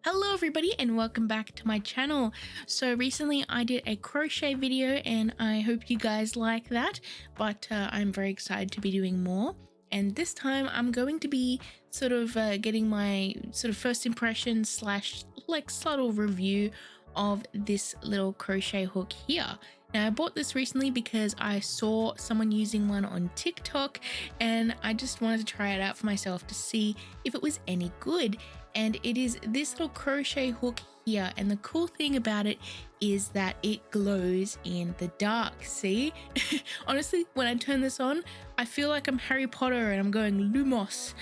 Hello everybody and welcome back to my channel. So recently I did a crochet video and I hope you guys like that, but I'm very excited to be doing more. And this time I'm going to be sort of getting my sort of first impression slash like subtle review of this little crochet hook here. Now I bought this recently because I saw someone using one on TikTok and I just wanted to try it out for myself to see if it was any good. And it is this little crochet hook here, and the cool thing about it is that it glows in the dark. See? Honestly, when I turn this on, I feel like I'm Harry Potter and I'm going Lumos.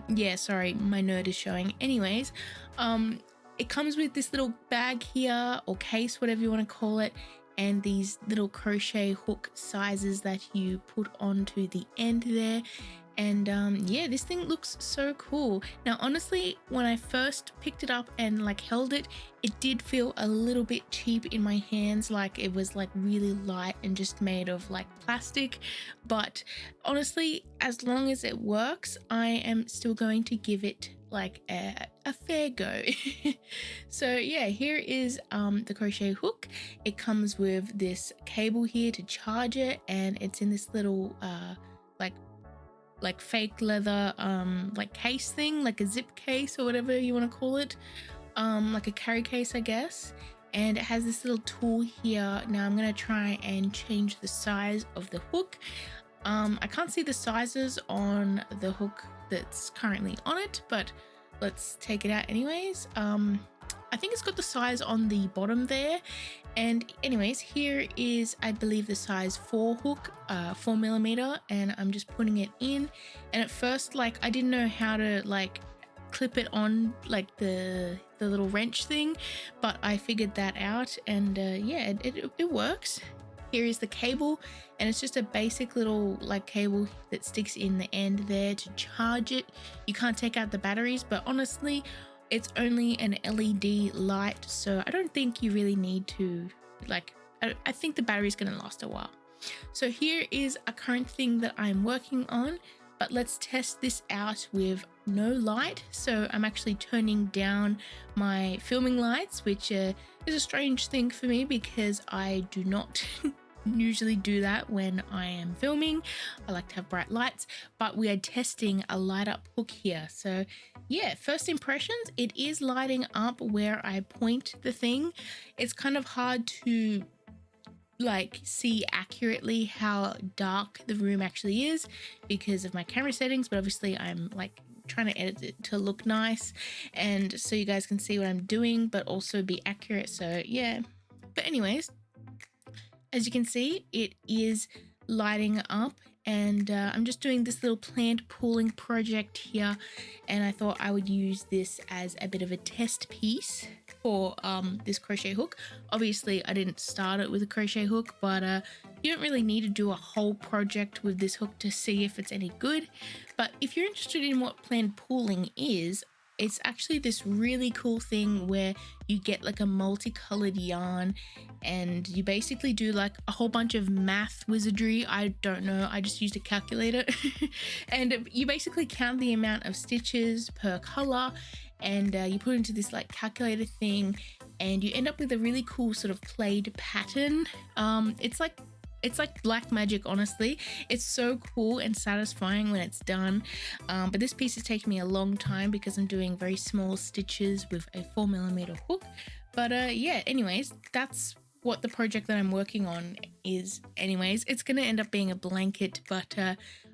Yeah, sorry, my nerd is showing. Anyways, it comes with this little bag here, or case, whatever you want to call it, and these little crochet hook sizes that you put onto the end there. And yeah, this thing looks so cool. Now honestly, when I first picked it up and like held it, it did feel a little bit cheap in my hands, like it was like really light and just made of like plastic. But honestly, as long as it works, I am still going to give it like a fair go. So yeah, here is the crochet hook. It comes with this cable here to charge it, and it's in this little like fake leather like case thing, like a zip case or whatever you want to call it, like a carry case I guess. And it has this little tool here. Now I'm going to try and change the size of the hook. I can't see the sizes on the hook that's currently on it, but let's take it out anyways. I think it's got the size on the bottom there. And anyways, here is, I believe, the size 4 hook, 4mm, and I'm just putting it in. And at first, like, I didn't know how to like clip it on like the little wrench thing, but I figured that out, and yeah, it works. Here is the cable, and it's just a basic little like cable that sticks in the end there to charge it. You can't take out the batteries, but honestly, it's only an LED light, so I don't think you really need to, like, I think the battery's gonna last a while. So here is a current thing that I'm working on, but let's test this out with no light. So I'm actually turning down my filming lights, which is a strange thing for me because I do not usually do that when I am filming. I like to have bright lights, but we are testing a light up hook here. So yeah, first impressions, it is lighting up where I point the thing. It's kind of hard to like see accurately how dark the room actually is because of my camera settings, but obviously I'm like trying to edit it to look nice and so you guys can see what I'm doing but also be accurate. So yeah, but anyways, as you can see, it is lighting up, and I'm just doing this little plant pooling project here, and I thought I would use this as a bit of a test piece for this crochet hook. Obviously I didn't start it with a crochet hook, but you don't really need to do a whole project with this hook to see if it's any good. But if you're interested in what plant pooling is, it's actually this really cool thing where you get like a multicolored yarn and you basically do like a whole bunch of math wizardry. I don't know, I just used a calculator. And you basically count the amount of stitches per color, and you put into this like calculator thing, and you end up with a really cool sort of plaid pattern. It's like black magic, honestly. It's so cool and satisfying when it's done. But this piece is taking me a long time because I'm doing very small stitches with a 4mm hook. But yeah, anyways, that's what the project that I'm working on is anyways. It's gonna end up being a blanket, but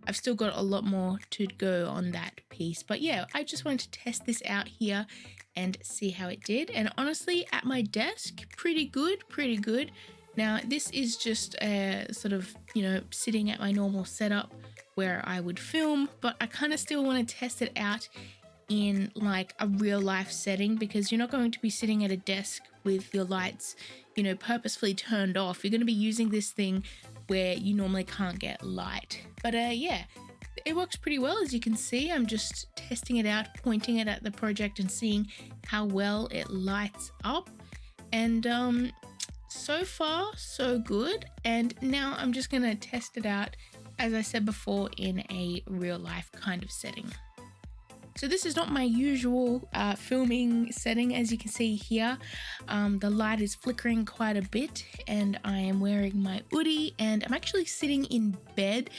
I've still got a lot more to go on that piece. But yeah, I just wanted to test this out here and see how it did. And honestly, at my desk, pretty good. Now, this is just sort of, you know, sitting at my normal setup where I would film, but I kind of still want to test it out in like a real life setting because you're not going to be sitting at a desk with your lights, you know, purposefully turned off. You're going to be using this thing where you normally can't get light. But yeah, it works pretty well. As you can see, I'm just testing it out, pointing it at the project and seeing how well it lights up. And so far so good, and now I'm just gonna test it out, as I said before, in a real life kind of setting. So this is not my usual filming setting. As you can see here, the light is flickering quite a bit, and I am wearing my hoodie, and I'm actually sitting in bed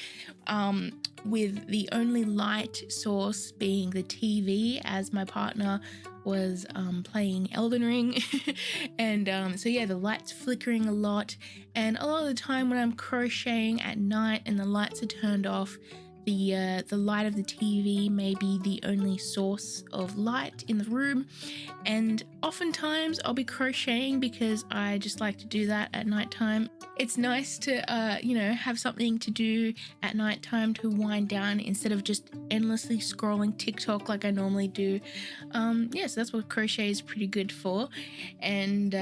with the only light source being the TV, as my partner was playing Elden Ring. And so yeah, the light's flickering a lot, and a lot of the time when I'm crocheting at night and the lights are turned off, the light of the TV may be the only source of light in the room, and oftentimes I'll be crocheting because I just like to do that at nighttime. It's nice to have something to do at nighttime to wind down instead of just endlessly scrolling TikTok like I normally do. So that's what crochet is pretty good for. And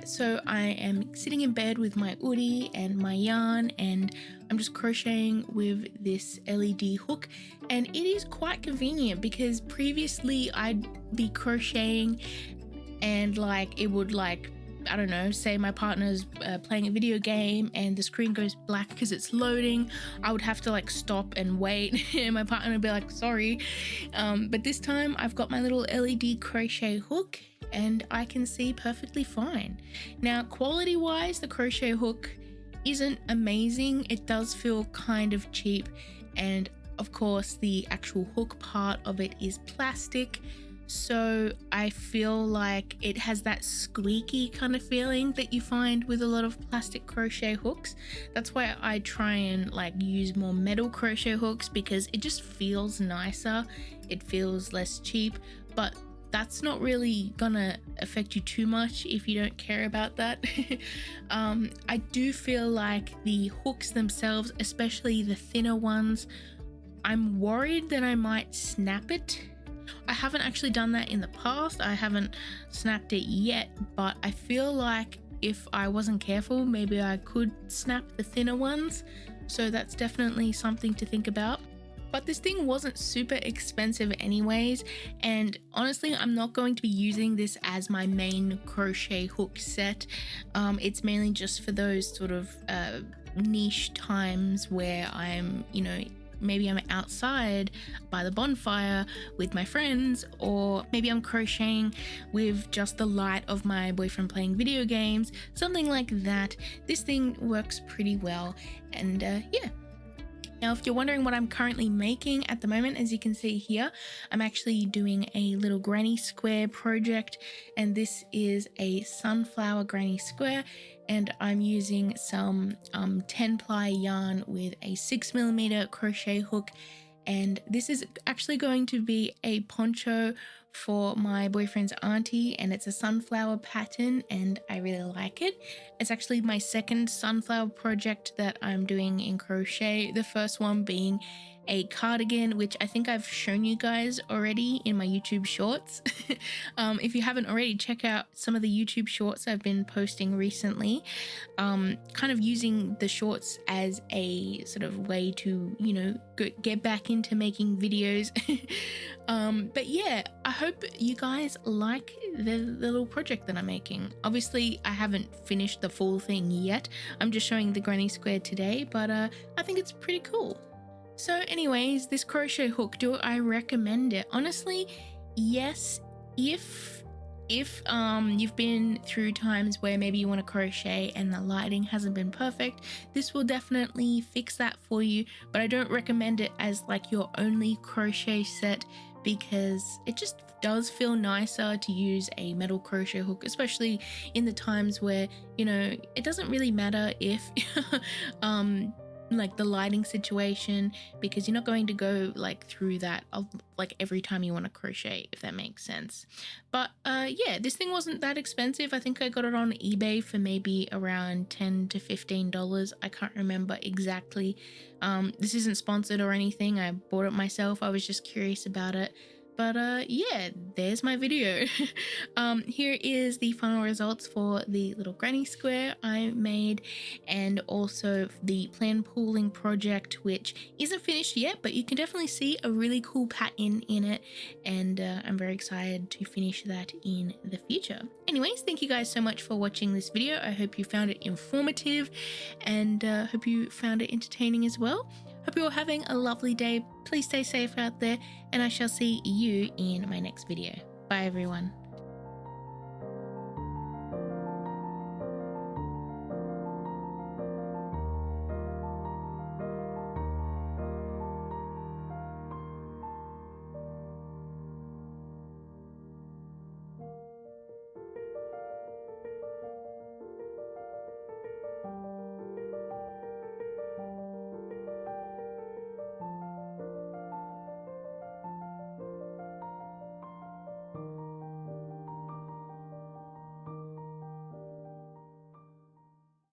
so I am sitting in bed with my hoodie and my yarn, and I'm just crocheting with this LED hook, and it is quite convenient because previously I'd be crocheting and it would I don't know, say my partner's playing a video game and the screen goes black because it's loading. I would have to stop and wait and my partner would be like, sorry. But this time I've got my little LED crochet hook and I can see perfectly fine. Now, quality wise, the crochet hook isn't amazing. It does feel kind of cheap, and of course the actual hook part of it is plastic, so I feel like it has that squeaky kind of feeling that you find with a lot of plastic crochet hooks. That's why I try and use more metal crochet hooks, because it just feels nicer, it feels less cheap, but that's not really gonna affect you too much if you don't care about that. I do feel like the hooks themselves, especially the thinner ones, I'm worried that I might snap it. I haven't actually done that in the past. I haven't snapped it yet, but I feel like if I wasn't careful, maybe I could snap the thinner ones. So that's definitely something to think about. But this thing wasn't super expensive anyways, and honestly I'm not going to be using this as my main crochet hook set. It's mainly just for those sort of niche times where I'm, maybe I'm outside by the bonfire with my friends, or maybe I'm crocheting with just the light of my boyfriend playing video games, something like that. This thing works pretty well, and Now, if you're wondering what I'm currently making at the moment, as you can see here, I'm actually doing a little granny square project, and this is a sunflower granny square, and I'm using some 10-ply yarn with a 6mm crochet hook, and this is actually going to be a poncho for my boyfriend's auntie, and it's a sunflower pattern and I really like it. It's actually my second sunflower project that I'm doing in crochet, the first one being a cardigan, which I think I've shown you guys already in my YouTube shorts. If you haven't already, check out some of the YouTube shorts I've been posting recently, kind of using the shorts as a sort of way to, get back into making videos. But yeah, I hope you guys like the little project that I'm making. Obviously, I haven't finished the full thing yet. I'm just showing the granny square today, but I think it's pretty cool. So anyways, this crochet hook, do I recommend it? Honestly, yes, if you've been through times where maybe you want to crochet and the lighting hasn't been perfect, this will definitely fix that for you, but I don't recommend it as your only crochet set, because it just does feel nicer to use a metal crochet hook, especially in the times where, it doesn't really matter if the lighting situation, because you're not going to go through that every time you want to crochet, if that makes sense. But yeah, this thing wasn't that expensive. I think I got it on eBay for maybe around $10 to $15. I can't remember exactly. This isn't sponsored or anything. I bought it myself. I was just curious about it. But yeah, there's my video. Here is the final results for the little granny square I made, and also the plan pooling project, which isn't finished yet, but you can definitely see a really cool pattern in it, and I'm very excited to finish that in the future. Anyways, thank you guys so much for watching this video. I hope you found it informative, and hope you found it entertaining as well. Hope you're having a lovely day. Please stay safe out there, and I shall see you in my next video. Bye everyone.